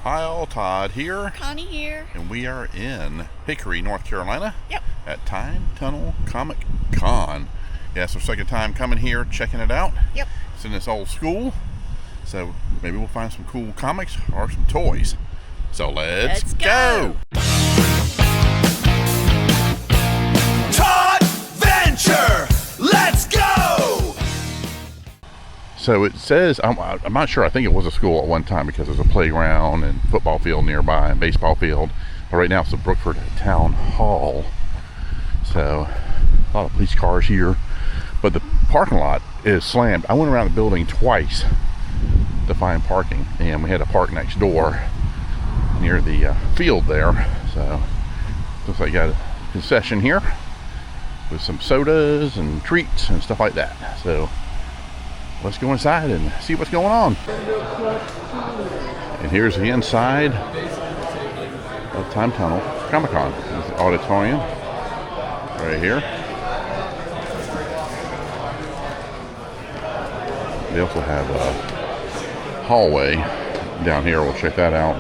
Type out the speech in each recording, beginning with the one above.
Hi all, Todd here. Connie here. And we are in Hickory, North Carolina. Yep. At Time Tunnel Comic Con. Yeah, it's our second time coming here, checking it out. Yep. It's in this old school. So maybe we'll find some cool comics or some toys. So let's go. Todd Venture, let's go! So it says, I'm not sure, I think it was a school at one time because there's a playground and football field nearby and baseball field. But right now it's the Brookford Town Hall. So a lot of police cars here. But the parking lot is slammed. I went around the building twice to find parking, and we had to park next door near the field there. So looks like you got a concession here with some sodas and treats and stuff like that. So let's go inside and see what's going on. And here's the inside of Time Tunnel Comic Con. There's the auditorium right here. They also have a hallway down here. We'll check that out.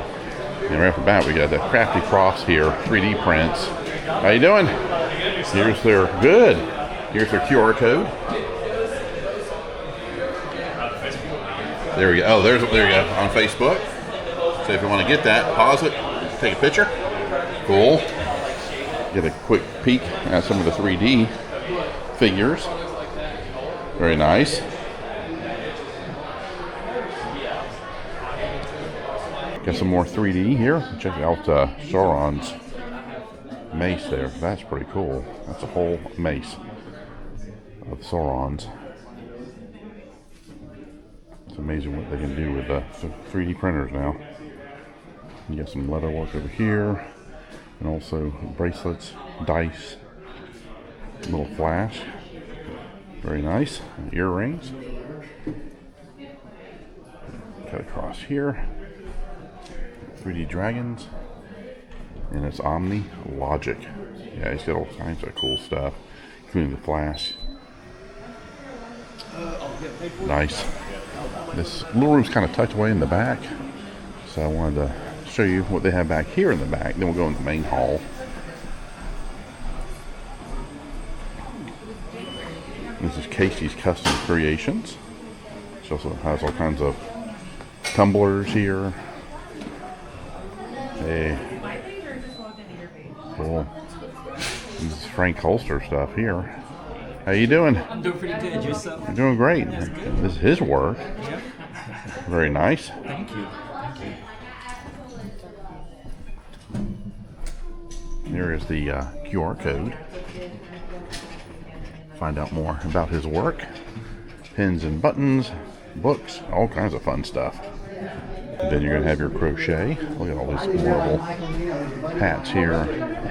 And right off the bat, we got the Crafty Crofts here, 3D prints. How you doing? Here's their good. Here's their QR code. There we go. Oh, there you go on Facebook. So if you want to get that, pause it, take a picture. Cool. Get a quick peek at some of the 3D figures. Very nice. Got some more 3D here. Check out Sauron's mace there. That's pretty cool. That's a whole mace of Sauron's. It's amazing what they can do with 3D printers now. You got some leather work over here, and also bracelets, dice, little flash. Very nice. Earrings. Cut across here. 3D dragons, and it's Omni Logic. Yeah, he's got all kinds of cool stuff, including the flash. Nice. This little room's kind of tucked away in the back, so I wanted to show you what they have back here in the back. Then we'll go in the main hall. This is Casey's Custom Creations. She also has all kinds of tumblers here. Hey. Cool. This is Frank Holster stuff here. How you doing? I'm doing pretty good. Yourself? You're doing great. This is his work. Yep. Very nice. Thank you. Here is the QR code. Find out more about his work. Pins and buttons, books, all kinds of fun stuff. Then you're going to have your crochet. Look at all these marble hats here,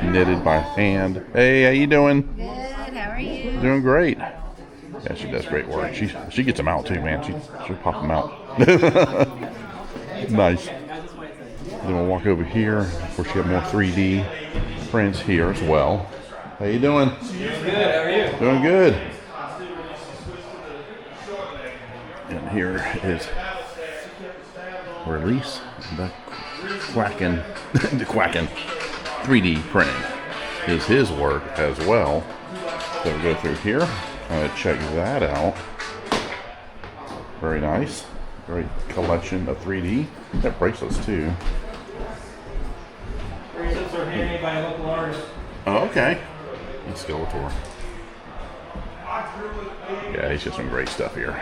knitted by hand. Hey, how you doing? Good. How are you? Doing great. Yeah, she does great work. She gets them out too, man. She'll pop them out. Nice. Then we'll walk over here. Of course, you have more 3D prints here as well. How you doing? Good. How are you? Doing good. And here is Release the Quackin' the Quackin' 3D printing is his work as well. So we'll go through here, check that out. Very nice. Great collection of 3D. They have bracelets too. Bracelets are handmade by a local artist. Oh, okay. And Skeletor. Yeah, he's got some great stuff here.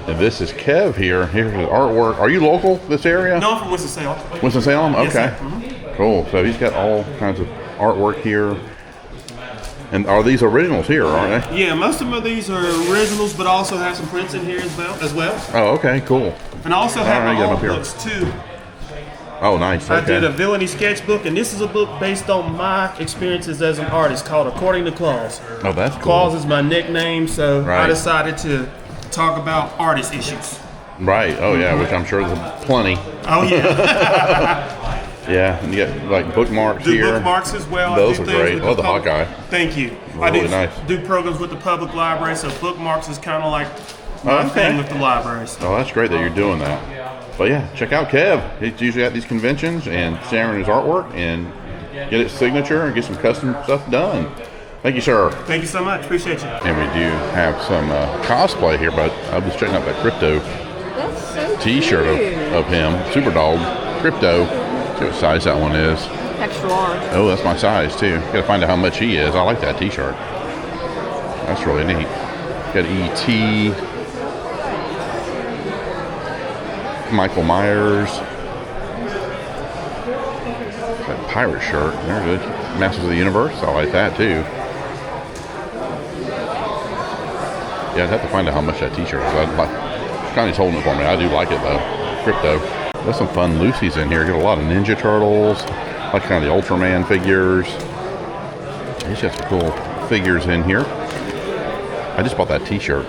And this is Kev here. Here's his artwork. Are you local, this area? No, I'm from Winston-Salem. Winston-Salem? Okay. Yes, sir. Mm-hmm. Cool. So he's got all kinds of artwork here. And are these originals here, aren't they? Yeah, most of these are originals, but I also have some prints in here as well. Oh, okay. Cool. And I also have All right, my get 'em own up here. books too. Oh, nice. I Okay. did a villainy sketchbook, and this is a book based on my experiences as an artist called According to Claus. Oh, that's cool. Claus is my nickname, so Right. I decided to talk about artist issues. Right. Oh, yeah, which I'm sure there's plenty. Oh, yeah. Yeah, and you got like bookmarks Do here. bookmarks as well. Those I are do things great. with Oh, the public- Hawkeye. Thank you. Really I do nice. do programs with the public library, so bookmarks is kind of like my Okay. thing with the libraries. Oh, that's great that you're doing that. But yeah, check out Kev. He's usually at these conventions and sharing his artwork and get his signature and get some custom stuff done. Thank you, sir. Thank you so much. Appreciate you. And we do have some cosplay here, but I was checking out that Crypto That's so t-shirt of him, Superdog, Crypto. See what size that one is. extra large. Oh, that's my size too. Gotta find out how much he is. I like that t-shirt. That's really neat. Got E.T. Michael Myers. That pirate shirt. They're good. Masters of the Universe. I like that too. Yeah, I'd have to find out how much that t-shirt is. Connie's holding it for me. I do like it though. Crypto. There's some fun Lucy's in here. Get a lot of Ninja Turtles. Like kind of the Ultraman figures. He's got some cool figures in here. I just bought that t-shirt.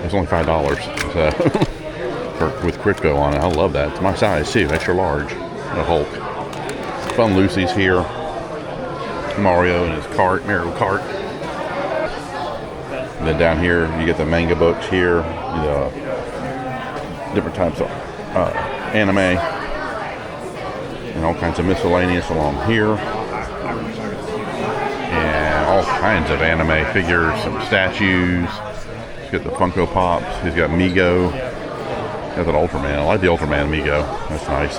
It's only $5. So with Crypto on it. I love that. It's my size too. Extra large. The Hulk. Fun Lucy's here. Mario in his cart. Mario Kart. And then down here you get the manga books here. The different types of anime. And all kinds of miscellaneous along here. And all kinds of anime figures, some statues. He's got the Funko Pops. He's got Mego. He's got that Ultraman. I like the Ultraman Mego. That's nice.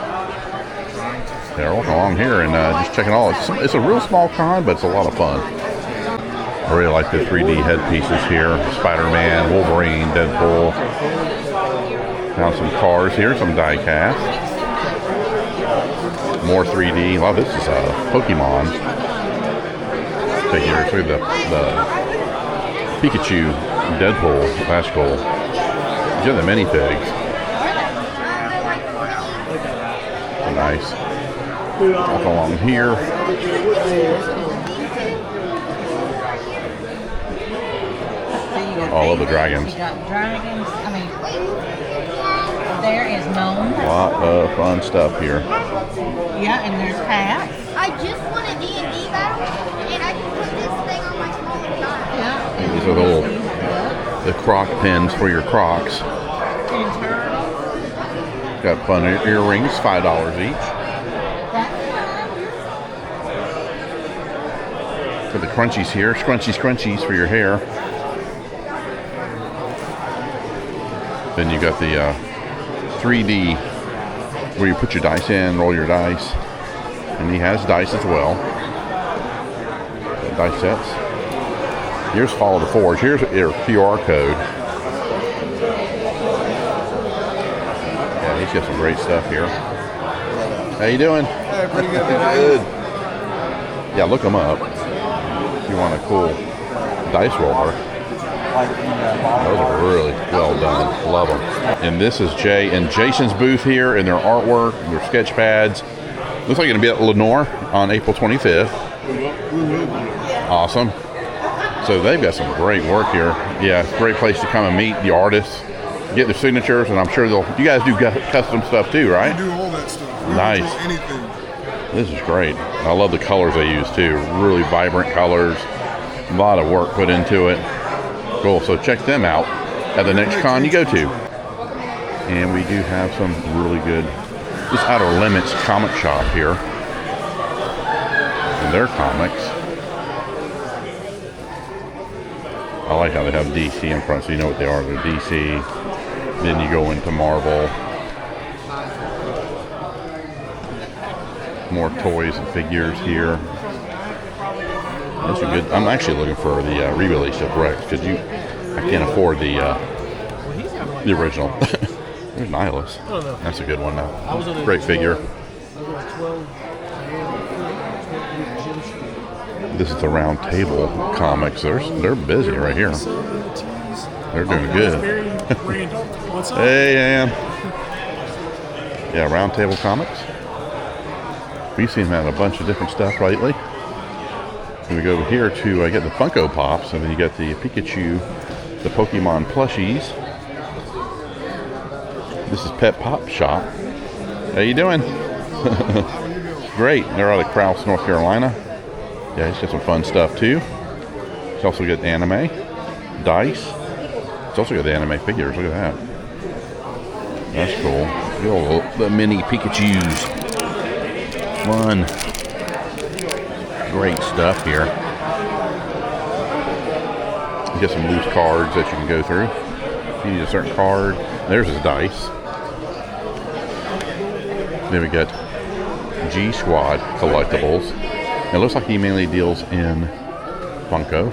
Yeah, we're walking along here and just checking all. It's a real small con, but it's a lot of fun. I really like the 3D headpieces here. Spider-Man, Wolverine, Deadpool. Found some cars here, some die cast. More 3D. Wow, this is Pokemon figures. Look at the Pikachu, Deadpool. That's cool. These are the minifigs. So nice. Walk along here. All of the dragons. You got dragons. I mean, there is gnome. A lot of fun stuff here. Yeah, and there's cats. I just won a D&D battle, and I can put this thing on my smaller guy. Yeah. These are the croc pins for your Crocs. And turtles. Got fun earrings, $5 each. Got the crunchies here, scrunchies for your hair. Then you got the 3D where you put your dice in, roll your dice. And he has dice as well. Dice sets. Here's Follow the Forge. Here's your QR code. Yeah, he's got some great stuff here. How you doing? Hey, pretty good. Good. Yeah, look them up. If you want a cool dice roller. Those are really well done. Love them. And this is Jay and Jason's booth here and their artwork, their sketch pads. Looks like it's going to be at Lenore on April 25th. Awesome. So they've got some great work here. Yeah, it's a great place to come and meet the artists, get their signatures, and I'm sure you guys do custom stuff too, right? We do all that stuff. We Nice. don't do anything. This is great. I love the colors they use too. Really vibrant colors. A lot of work put into it. Cool. So check them out at the next con you go to. And we do have some really good, this Outer Limits comic shop here. And their comics. I like how they have DC in front so you know what they are. They're DC. Then you go into Marvel. More toys and figures here. That's a good. I'm actually looking for the re-release of Rex because I can't afford the original. There's Nihilus. That's a good one now. Great figure. This is the Round Table Comics. They're busy right here. They're doing good. What's up? Hey, Ann. Yeah, Round Table Comics. We've seen them at a bunch of different stuff lately. Then we go over here to get the Funko Pops, and then you got the Pikachu, the Pokemon plushies. This is Pet Pop Shop. How you doing? Great. They're out of Krause, North Carolina. Yeah, he's got some fun stuff too. He's also got anime, dice. He's also got the anime figures. Look at that. That's cool. The mini Pikachus. Fun. Great stuff here. You get some loose cards that you can go through. If you need a certain card, there's his dice. Then we got G Squad collectibles. It looks like he mainly deals in Funko.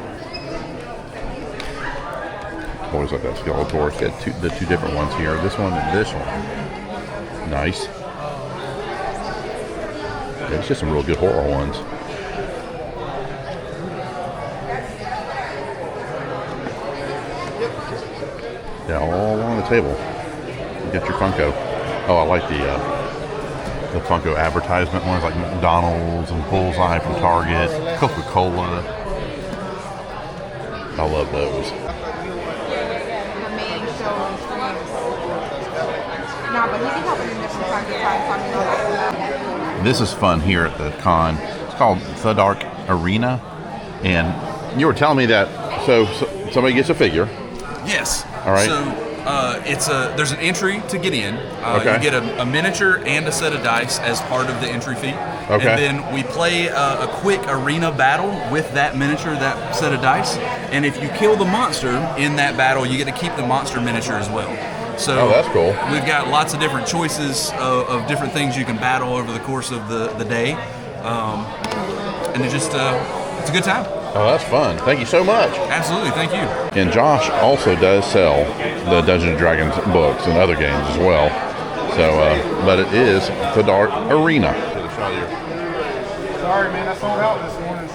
Always like that Skeletor. It's got the two different ones here. This one and this one. Nice. Yeah, it's just some real good horror ones. Yeah, all along the table. You get your Funko. Oh, I like the Funko advertisement ones, like McDonald's and Bullseye from Target, Coca-Cola. I love those. This is fun here at the con. It's called The Dark Arena, and you were telling me that. So somebody gets a figure. Yes. All right. So there's an entry to get in. Okay. You get a miniature and a set of dice as part of the entry fee. Okay. And then we play a quick arena battle with that miniature, that set of dice. And if you kill the monster in that battle, you get to keep the monster miniature as well. So that's cool. We've got lots of different choices of different things you can battle over the course of the day. And it's a good time. Oh, that's fun. Thank you so much. Absolutely, thank you. And Josh also does sell the Dungeons and Dragons books and other games as well. So, but it is The Dark Arena. Sorry, man, I sold out this morning.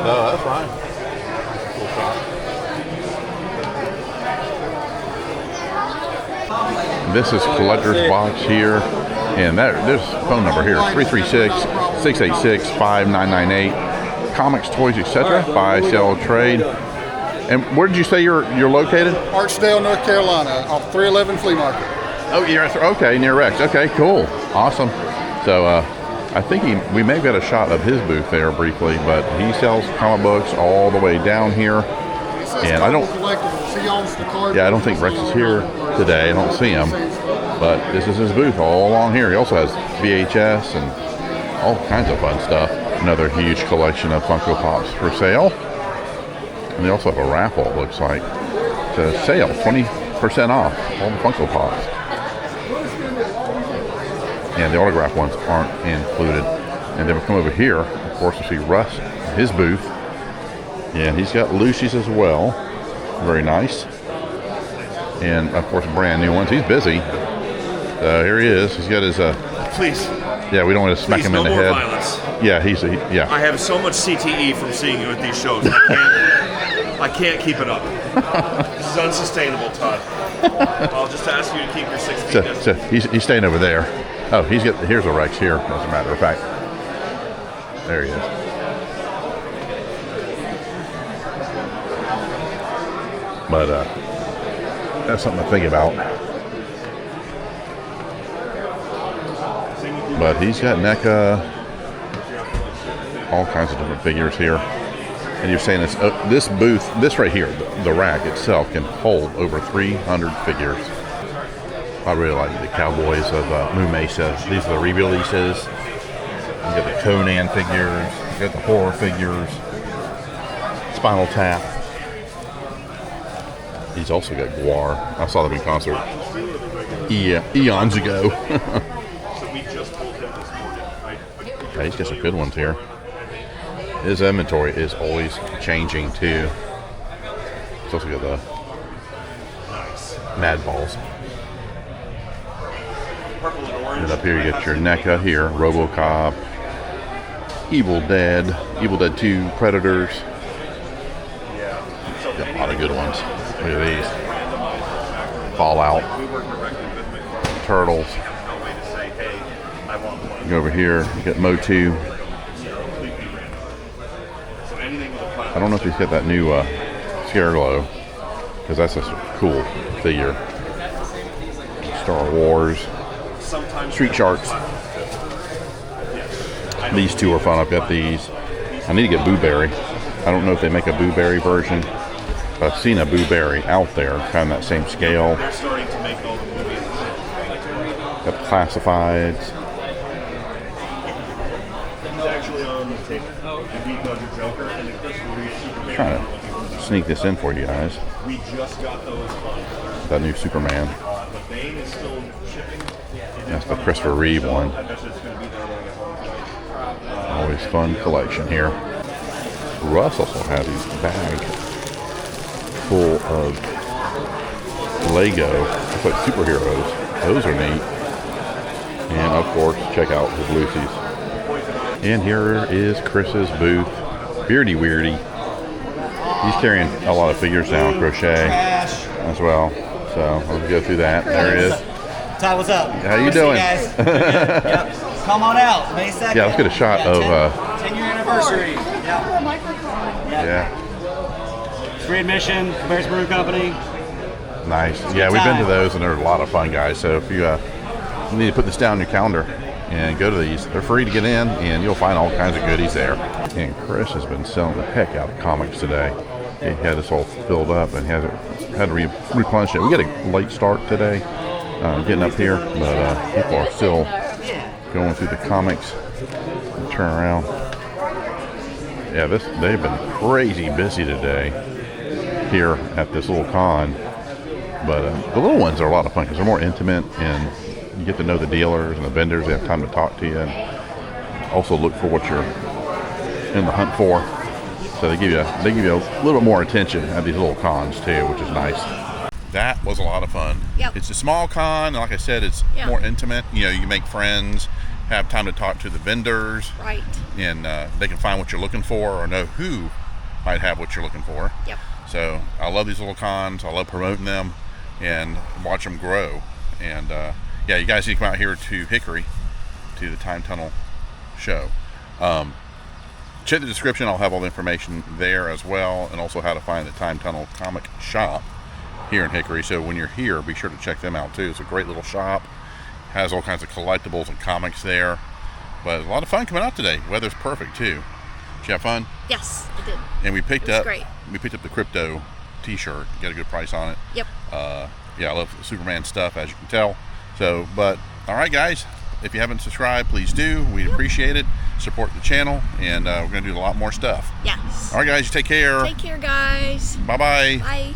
No, that's fine. Cool shot. This is Collector's Box here. And there's a phone number here, 336-686-5998. Comics, toys, etc. Buy, sell, trade. And where did you say you're located? Archdale, North Carolina, off 311 Flea Market. Oh, you're okay, near Rex. Okay, cool, awesome. So I think we may have got a shot of his booth there briefly, but he sells comic books all the way down here. And I don't. Collectibles. He owns the card. Yeah, I don't think Rex is here today. I don't see him, but this is his booth all along here. He also has VHS and all kinds of fun stuff. Another huge collection of Funko Pops for sale. And they also have a raffle, it looks like. It's a sale, 20% off all the Funko Pops. And the autograph ones aren't included. And then we come over here, of course, we see Russ, his booth. And he's got Lucy's as well. Very nice. And, of course, brand new ones. He's busy. Here he is. He's got his... Please. Yeah, we don't want to smack him in the head. Violence. Yeah, yeah. I have so much CTE from seeing you at these shows. I can't keep it up. This is unsustainable, Todd. I'll just ask you to keep your 6 feet distance. So he's staying over there. Oh, here's a Rex here, as a matter of fact. There he is. But that's something to think about. But he's got NECA, all kinds of different figures here. And you're saying this booth, this right here, the rack itself can hold over 300 figures. I really like the Cowboys of Moo Mesa. These are the re-releases. You got the Conan figures, you got the horror figures, Spinal Tap. He's also got Guar. I saw them in concert eons ago. Yeah, he's got some good ones here. His inventory is always changing too. He's also got the Mad Balls. And up here you get your NECA here, RoboCop, Evil Dead 2, Predators. Got a lot of good ones. Look at these. Fallout, Turtles. Go over here, you got Motu. I don't know if he's got that new Scareglow, because that's a cool figure. Star Wars, Street Sharks. These two are fun. I've got these. I need to get Boo Berry. I don't know if they make a Boo Berry version, but I've seen a Boo Berry out there, kind of that same scale. Got the classifieds. He's actually on the table. The Geek Budget Joker and the Christopher Reeve Superman. Trying to sneak this in for you guys. We just got those on. That new Superman. The Bane is still shipping. That's the Christopher Reeve one. I bet you it's going to be there when I get home tonight. Always fun collection here. Russ also had his bag full of Lego, looks like superheroes. Those are neat. And of course, check out his Lucy's. And here is Chris's booth, Beardy Weirdie. He's carrying a lot of figures now, crochet as well. So let's go through that. There it is. Todd, what's up? How you doing? Guys. Yep. Come on out, May 2nd. Yeah, let's get a shot of 10-year anniversary. yeah. Free admission, Bears Brew Company. Nice. Yeah, we've been to those and they're a lot of fun, guys. So if you need to put this down in your calendar and go to these, they're free to get in and you'll find all kinds of goodies there. And Chris has been selling the heck out of comics today. He had this all filled up and had to replenish it. We got a late start today, getting up here, but people are still going through the comics. Turn around. Yeah, they've been crazy busy today here at this little con. But the little ones are a lot of fun because they're more intimate and you get to know the dealers and the vendors. They have time to talk to you and also look for what you're in the hunt for. So they give you a little bit more attention at these little cons too, which is nice. That was a lot of fun. Yep. It's a small con, and like I said, it's more intimate. You know, you make friends, have time to talk to the vendors, Right. and they can find what you're looking for or know who might have what you're looking for. Yep. So I love these little cons. I love promoting them and watch them grow. And yeah, you guys need to come out here to Hickory to the Time Tunnel show. Check the description. I'll have all the information there as well, and also how to find the Time Tunnel comic shop here in Hickory. So when you're here, be sure to check them out too. It's a great little shop. Has all kinds of collectibles and comics there. But a lot of fun coming out today. Weather's perfect too. Did you have fun? Yes, I did. And we picked It was up great. the crypto t-shirt. Got a good price on it. Yep. Yeah, I love Superman stuff, as you can tell. So, but all right, guys, if you haven't subscribed, please do. We'd appreciate it. Support the channel, and we're gonna do a lot more stuff. Yes. All right, guys, you take care. Take care, guys. Bye-bye. Bye.